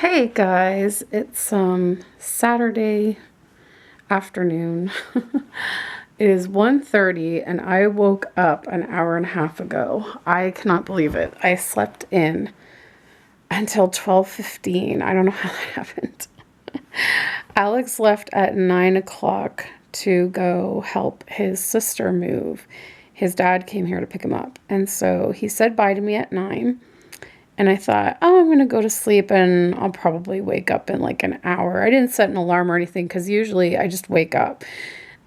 Hey guys, it's Saturday afternoon. It is 1:30 and I woke up an hour and a half ago. I cannot believe it. I slept in until 12:15. I don't know how that happened. Alex left at 9 o'clock to go help his sister move. His dad came here to pick him up. And so he said bye to me at 9. And I thought, oh, I'm going to go to sleep and I'll probably wake up in like an hour. I didn't set an alarm or anything because usually I just wake up.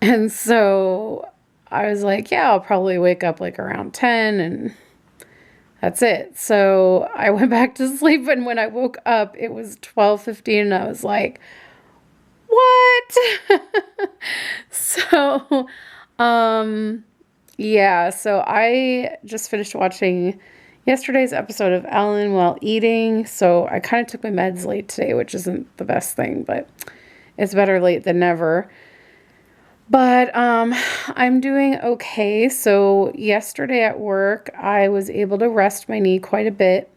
And so I was like, yeah, I'll probably wake up like around 10 and that's it. So I went back to sleep, and when I woke up, it was 12:15 and I was like, what? So, um, yeah, so I just finished watching yesterday's episode of Ellen while eating. So I kind of took my meds late today, which isn't the best thing, but it's better late than never. But I'm doing okay. So yesterday at work, I was able to rest my knee quite a bit.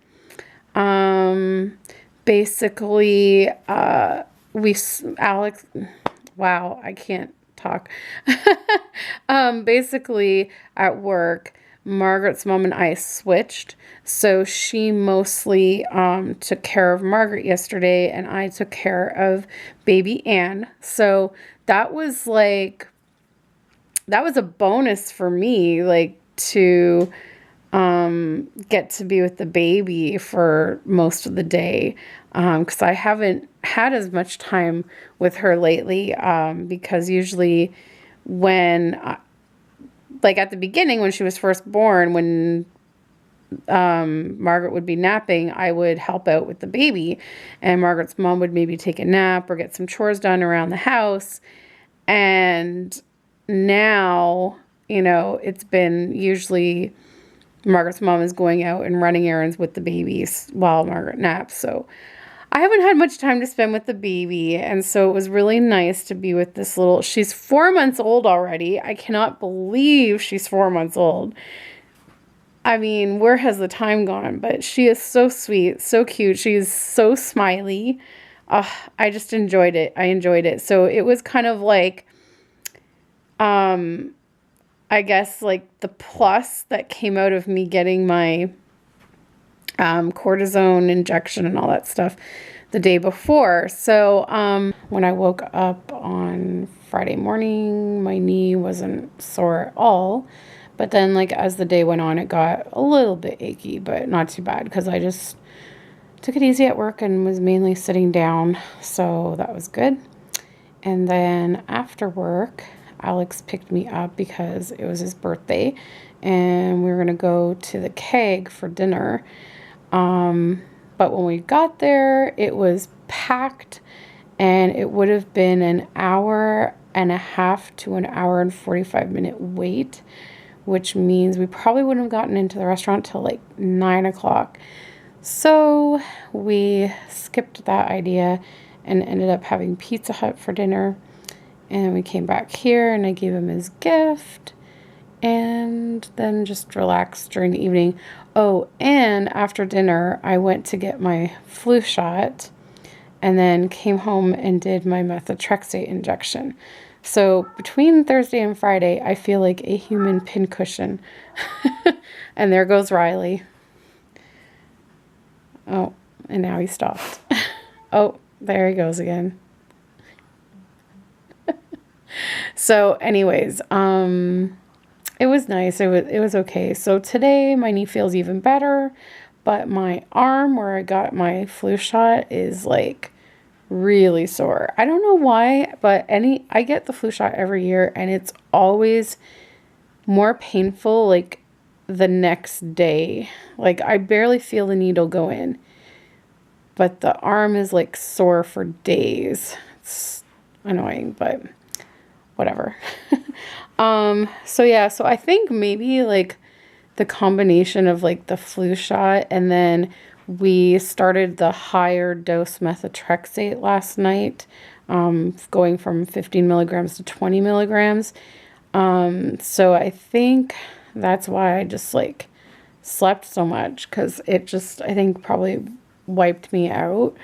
Um, basically, Alex, wow, I can't talk. Basically, at work, Margaret's mom and I switched. So she mostly took care of Margaret yesterday, and I took care of baby Anne. So that was like, that was a bonus for me, like to get to be with the baby for most of the day, because I haven't had as much time with her lately, because usually when like at the beginning when she was first born, when Margaret would be napping, I would help out with the baby, and Margaret's mom would maybe take a nap or get some chores done around the house. And now, it's been usually Margaret's mom is going out and running errands with the babies while Margaret naps. So I haven't had much time to spend with the baby. And so it was really nice to be with this she's 4 months old already. I cannot believe she's 4 months old. I mean, where has the time gone? But she is so sweet, so cute. She's so smiley. I just enjoyed it. I enjoyed it. So it was kind of like, I guess like the plus that came out of me getting my cortisone injection and all that stuff the day before. So when I woke up on Friday morning, my knee wasn't sore at all. But then like as the day went on, it got a little bit achy, but not too bad because I just took it easy at work and was mainly sitting down. So that was good. And then after work, Alex picked me up because it was his birthday and we were going to go to the keg for dinner. But when we got there, it was packed, and it would have been an hour and a half to an hour and 45-minute wait, which means we probably wouldn't have gotten into the restaurant till like 9 o'clock. So we skipped that idea and ended up having Pizza Hut for dinner. And we came back here and I gave him his gift and then just relaxed during the evening. Oh, and after dinner, I went to get my flu shot and then came home and did my methotrexate injection. So between Thursday and Friday, I feel like a human pincushion. And there goes Riley. Oh, and now he stopped. Oh, there he goes again. So anyways, it was nice. It was okay. So today my knee feels even better, but my arm where I got my flu shot is like really sore. I don't know why, but I get the flu shot every year and it's always more painful like the next day. Like I barely feel the needle go in, but the arm is like sore for days. It's annoying, but whatever. So yeah, so I think maybe like the combination of like the flu shot and then we started the higher dose methotrexate last night, going from 15 milligrams to 20 milligrams. So I think that's why I just like slept so much, because it just, I think, probably wiped me out.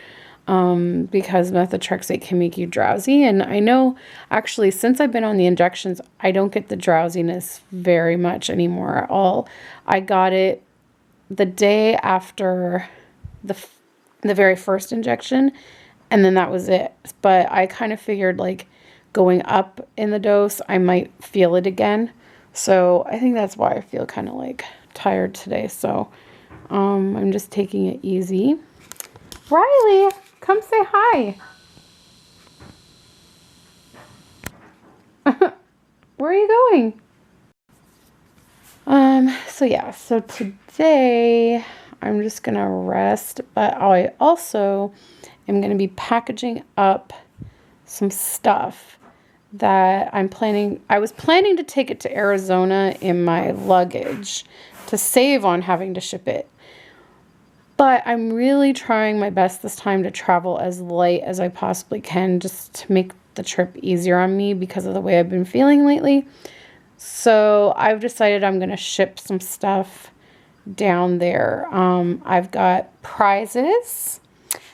because methotrexate can make you drowsy. And I know actually since I've been on the injections, I don't get the drowsiness very much anymore at all. I got it the day after the very first injection, and then that was it. But I kind of figured like going up in the dose, I might feel it again. So I think that's why I feel kind of like tired today. So I'm just taking it easy. Riley, come say hi. Where are you going? So yeah, so today I'm just gonna rest, but I also am gonna be packaging up some stuff that I was planning to take it to Arizona in my luggage to save on having to ship it. But I'm really trying my best this time to travel as light as I possibly can, just to make the trip easier on me because of the way I've been feeling lately. So I've decided I'm going to ship some stuff down there. I've got prizes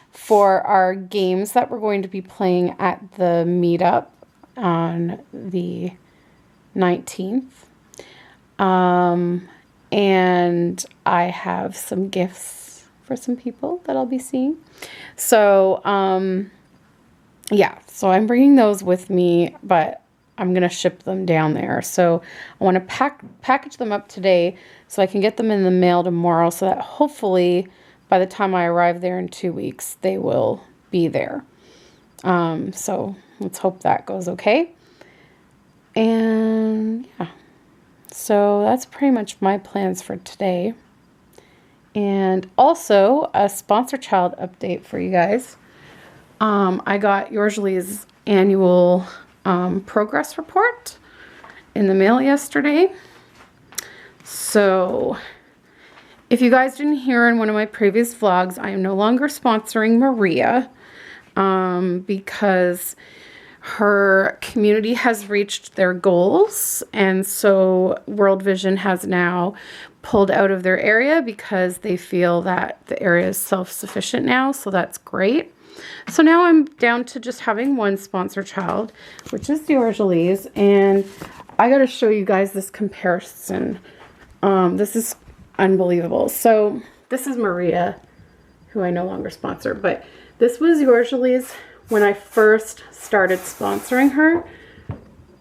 for our games that we're going to be playing at the meetup on the 19th. And I have some gifts for some people that I'll be seeing. So, yeah, so I'm bringing those with me, but I'm going to ship them down there. So I want to package them up today so I can get them in the mail tomorrow so that hopefully by the time I arrive there in 2 weeks, they will be there. So let's hope that goes okay. And yeah, so that's pretty much my plans for today. And also a sponsor child update for you guys. I got Yorsley's annual progress report in the mail yesterday. So if you guys didn't hear in one of my previous vlogs, I am no longer sponsoring Maria because her community has reached their goals, and so World Vision has now pulled out of their area because they feel that the area is self-sufficient now, so that's great. So now I'm down to just having one sponsor child, which is Yorsley's, and I got to show you guys this comparison. This is unbelievable. So this is Maria, who I no longer sponsor, but this was Yorsley's when I first started sponsoring her,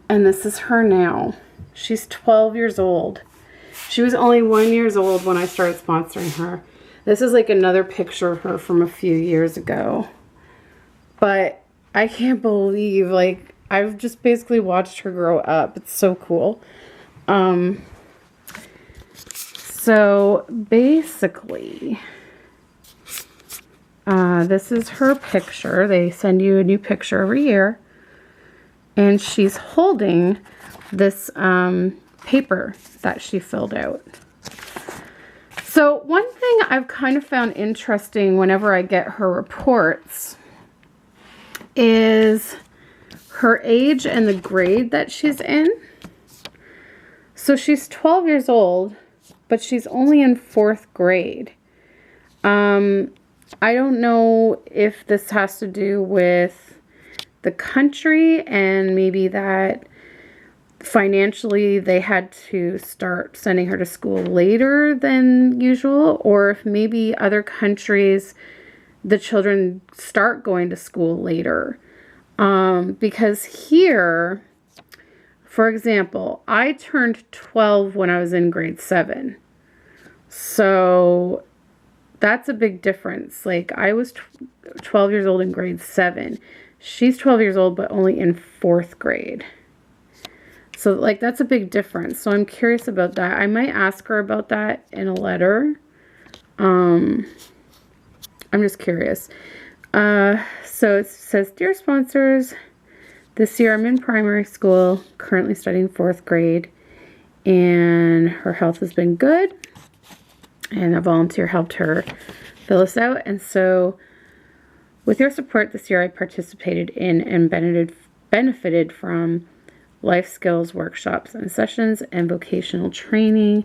and this is her now. She's 12 years old. She was only 1 year old when I started sponsoring her. This is like another picture of her from a few years ago. But I can't believe, like, I've just basically watched her grow up. It's so cool. So basically, this is her picture. They send you a new picture every year. And she's holding this paper that she filled out. So one thing I've kind of found interesting whenever I get her reports is her age and the grade that she's in. So she's 12 years old, but she's only in 4th grade. I don't know if this has to do with the country and maybe that financially they had to start sending her to school later than usual, or if maybe other countries the children start going to school later. Because here, for example, I turned 12 when I was in grade 7. So that's a big difference. Like, I was 12 years old in grade 7. She's 12 years old, but only in 4th grade. So, like, that's a big difference. So I'm curious about that. I might ask her about that in a letter. I'm just curious. So it says, "Dear sponsors, this year I'm in primary school, currently studying 4th grade, and her health has been good, and a volunteer helped her fill this out. And so with your support this year, I participated in and benefited from life skills workshops and sessions and vocational training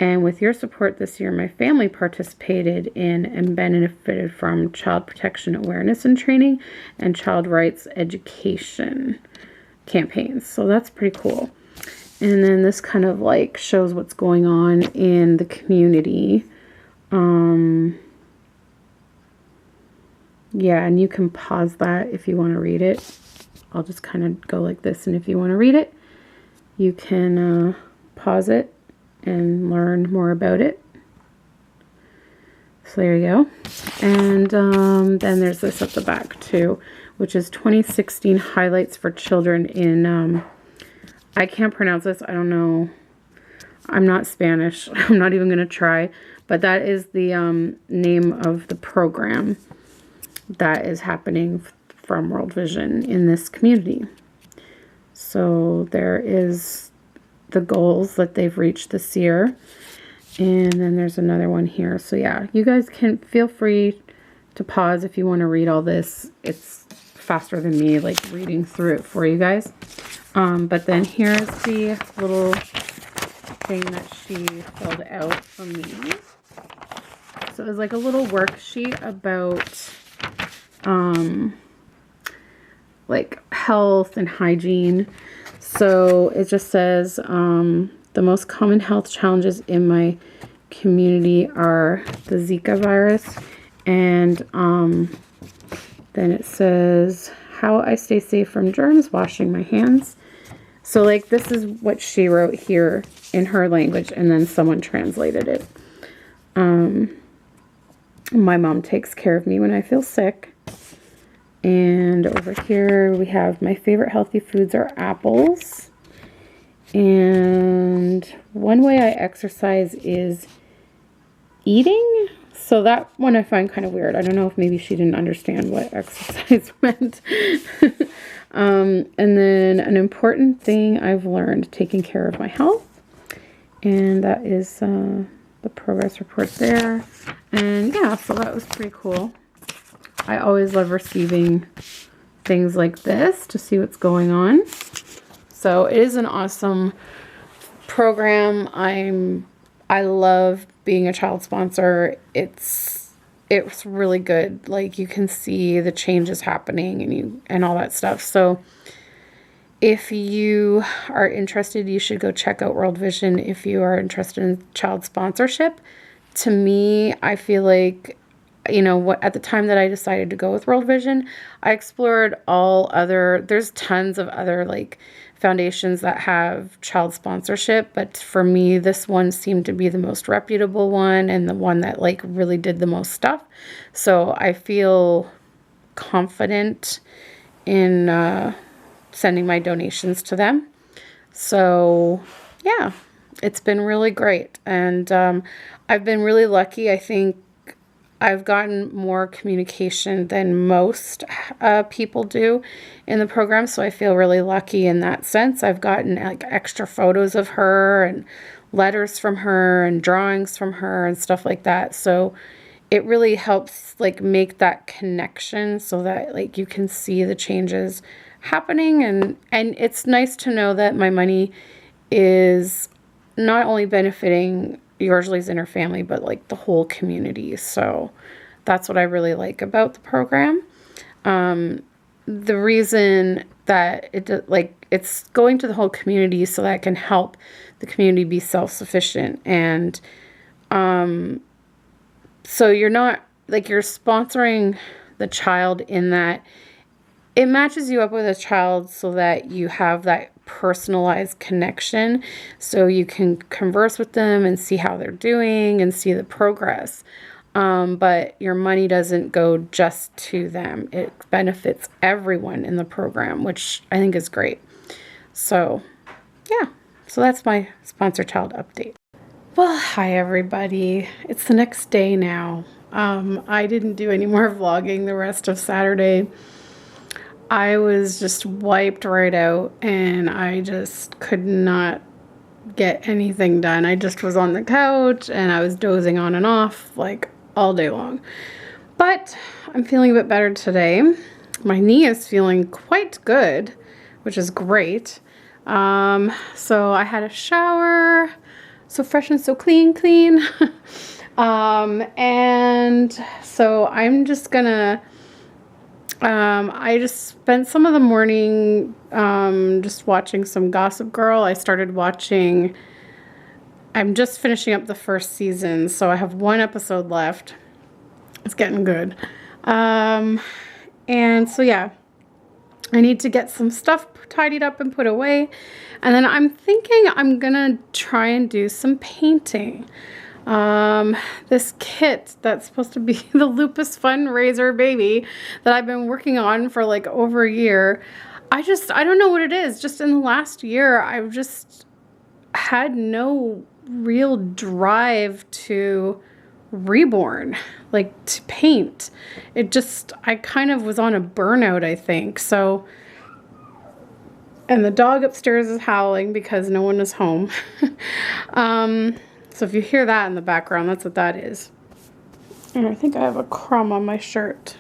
And with your support this year, my family participated in and benefited from child protection awareness and training and child rights education campaigns. So that's pretty cool. And then this kind of like shows what's going on in the community. Yeah, and you can pause that if you want to read it. I'll just kind of go like this, and if you want to read it, you can pause it and learn more about it. So there you go. And then there's this at the back too, which is 2016 highlights for children in, I can't pronounce this, I don't know, I'm not Spanish, I'm not even going to try, but that is the name of the program that is happening from World Vision in this community. So there is the goals that they've reached this year. And then there's another one here. So yeah, you guys can feel free to pause if you want to read all this. It's faster than me like reading through it for you guys. But then here's the little thing that she filled out for me. So it was like a little worksheet about like health and hygiene. So it just says the most common health challenges in my community are the Zika virus, and then it says how I stay safe from germs, washing my hands. So like this is what she wrote here in her language, and then someone translated it. My mom takes care of me when I feel sick. And over here we have my favorite healthy foods are apples. And one way I exercise is eating. So that one I find kind of weird. I don't know if maybe she didn't understand what exercise meant. And then an important thing I've learned, taking care of my health. And that is the progress report there. And yeah, so that was pretty cool. I always love receiving things like this to see what's going on. So it is an awesome program. I love being a child sponsor. It's really good. Like you can see the changes happening and all that stuff. So if you are interested, you should go check out World Vision if you are interested in child sponsorship. To me, I feel like, you know, what at the time that I decided to go with World Vision, I explored there's tons of other like foundations that have child sponsorship, but for me, this one seemed to be the most reputable one and the one that like really did the most stuff. So I feel confident in sending my donations to them. So yeah, it's been really great. And I've been really lucky. I think I've gotten more communication than most people do in the program, so I feel really lucky in that sense. I've gotten like extra photos of her and letters from her and drawings from her and stuff like that. So it really helps like make that connection so that like you can see the changes happening, and it's nice to know that my money is not only benefiting Yorsley's and her family, but like the whole community. So that's what I really like about the program. The reason that it's going to the whole community so that it can help the community be self-sufficient. And so you're not like, you're sponsoring the child in that it matches you up with a child so that you have that personalized connection, so you can converse with them and see how they're doing and see the progress. But your money doesn't go just to them. It benefits everyone in the program, which I think is great. So yeah, so that's my sponsor child update. Well, hi everybody. It's the next day now. I didn't do any more vlogging the rest of Saturday. I was just wiped right out and I just could not get anything done. I just was on the couch and I was dozing on and off like all day long. But I'm feeling a bit better today. My knee is feeling quite good, which is great. So I had a shower, so fresh and so clean. And so I'm just gonna, I just spent some of the morning just watching some Gossip Girl. I started watching, I'm just finishing up the first season, so I have one episode left. It's getting good. And so yeah, I need to get some stuff tidied up and put away. And then I'm thinking I'm gonna try and do some painting. This kit that's supposed to be the Lupus Fundraiser baby that I've been working on for like over a year. I don't know what it is. Just in the last year, I've just had no real drive to reborn, like to paint. I kind of was on a burnout, I think. So, and the dog upstairs is howling because no one is home. So if you hear that in the background, that's what that is. And I think I have a crumb on my shirt.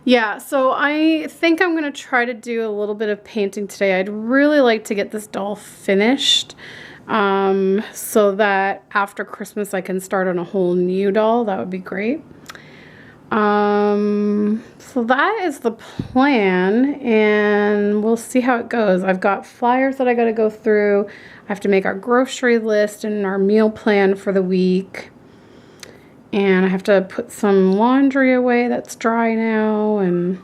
Yeah, so I think I'm going to try to do a little bit of painting today. I'd really like to get this doll finished so that after Christmas I can start on a whole new doll. That would be great. So that is the plan, and we'll see how it goes. I've got flyers that I got to go through. I have to make our grocery list and our meal plan for the week. And I have to put some laundry away that's dry now and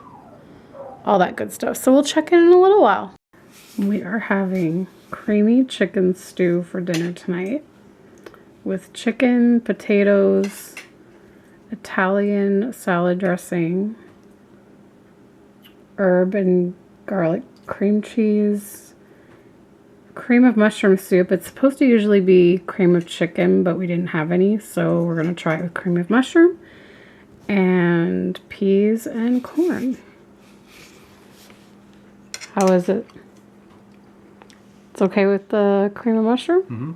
all that good stuff. So we'll check in a little while. We are having creamy chicken stew for dinner tonight with chicken, potatoes, Italian salad dressing, herb and garlic cream cheese, cream of mushroom soup. It's supposed to usually be cream of chicken, but we didn't have any, so we're going to try it with cream of mushroom, and peas and corn. How is it? It's okay with the cream of mushroom? Mm-hmm.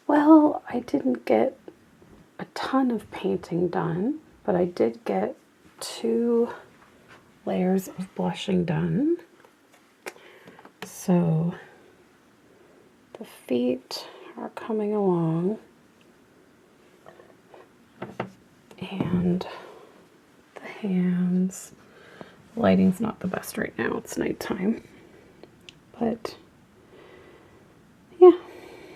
Well, I didn't get a ton of painting done, but I did get 2 layers of blushing done. So the feet are coming along, and the hands, lighting's not the best right now, it's nighttime, but yeah,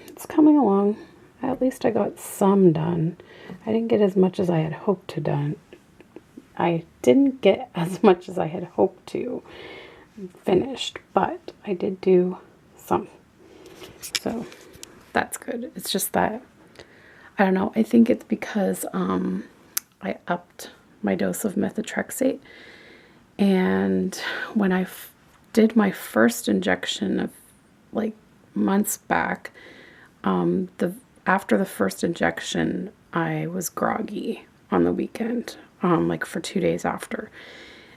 it's coming along. At least I got some done. I didn't get as much as I had hoped to done. I didn't get as much as I had hoped to finished, but I did do some. So that's good. It's just that, I don't know, I think it's because I upped my dose of methotrexate. And when I did my first injection of like months back, after the first injection, I was groggy on the weekend, like for 2 days after.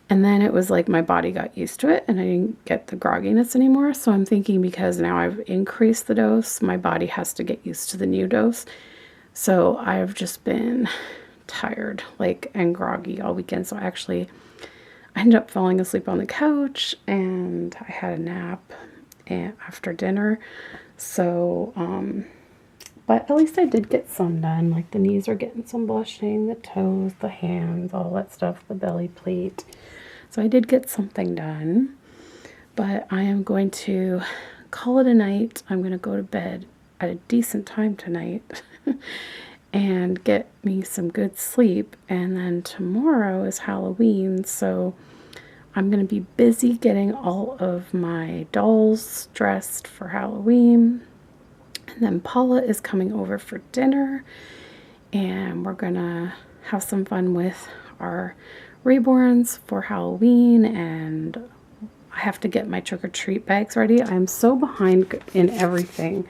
And then it was like my body got used to it and I didn't get the grogginess anymore. So I'm thinking because now I've increased the dose, my body has to get used to the new dose. So I've just been tired, like, and groggy all weekend. So I ended up falling asleep on the couch and I had a nap after dinner. So, but at least I did get some done. Like the knees are getting some blushing, the toes, the hands, all that stuff, the belly plate. So I did get something done, but I am going to call it a night. I'm going to go to bed at a decent time tonight and get me some good sleep. And then tomorrow is Halloween, so I'm going to be busy getting all of my dolls dressed for Halloween. And then Paula is coming over for dinner, and we're gonna have some fun with our reborns for Halloween, and I have to get my trick-or-treat bags ready. I'm so behind in everything.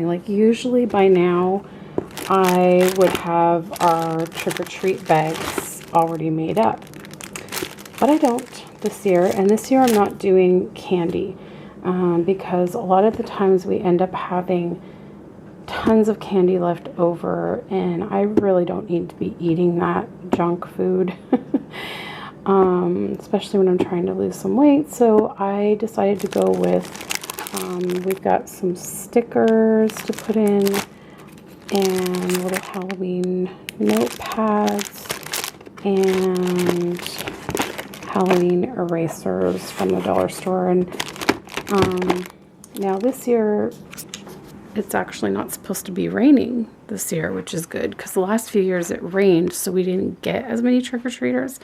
Like usually by now I would have our trick-or-treat bags already made up, but I don't this year. And this year I'm not doing candy. Because a lot of the times we end up having tons of candy left over, and I really don't need to be eating that junk food, especially when I'm trying to lose some weight. So I decided to go with We've got some stickers to put in and little Halloween notepads and Halloween erasers from the dollar store. And now this year, it's actually not supposed to be raining this year, which is good because the last few years it rained, so we didn't get as many trick-or-treaters.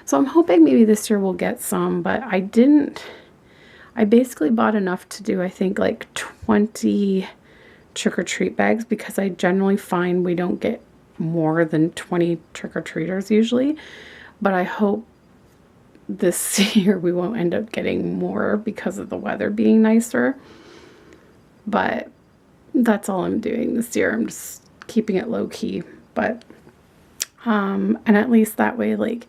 So I'm hoping maybe this year we'll get some, but I didn't. I basically bought enough to do, I think, like 20 trick-or-treat bags because I generally find we don't get more than 20 trick-or-treaters usually. But I hope this year we won't end up getting more because of the weather being nicer. But that's all I'm doing this year. I'm just keeping it low-key. But, and at least that way, like,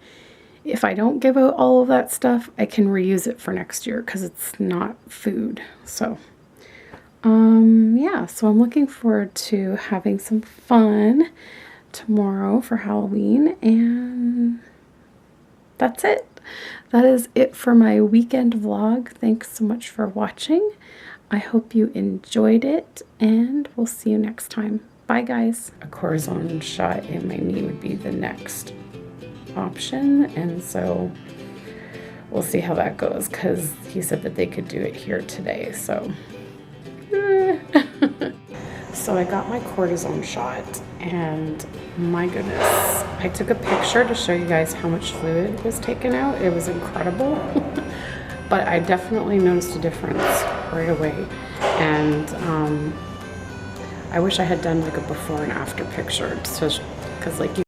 if I don't give out all of that stuff, I can reuse it for next year because it's not food. So, yeah, so I'm looking forward to having some fun tomorrow for Halloween, and that's it. That is it for my weekend vlog. Thanks so much for watching. I hope you enjoyed it, and we'll see you next time. Bye, guys. A cortisone shot in my knee would be the next option, and so we'll see how that goes because he said that they could do it here today. So so I got my cortisone shot, and my goodness, I took a picture to show you guys how much fluid was taken out. It was incredible. But I definitely noticed a difference right away, and I wish I had done like a before and after picture, because like you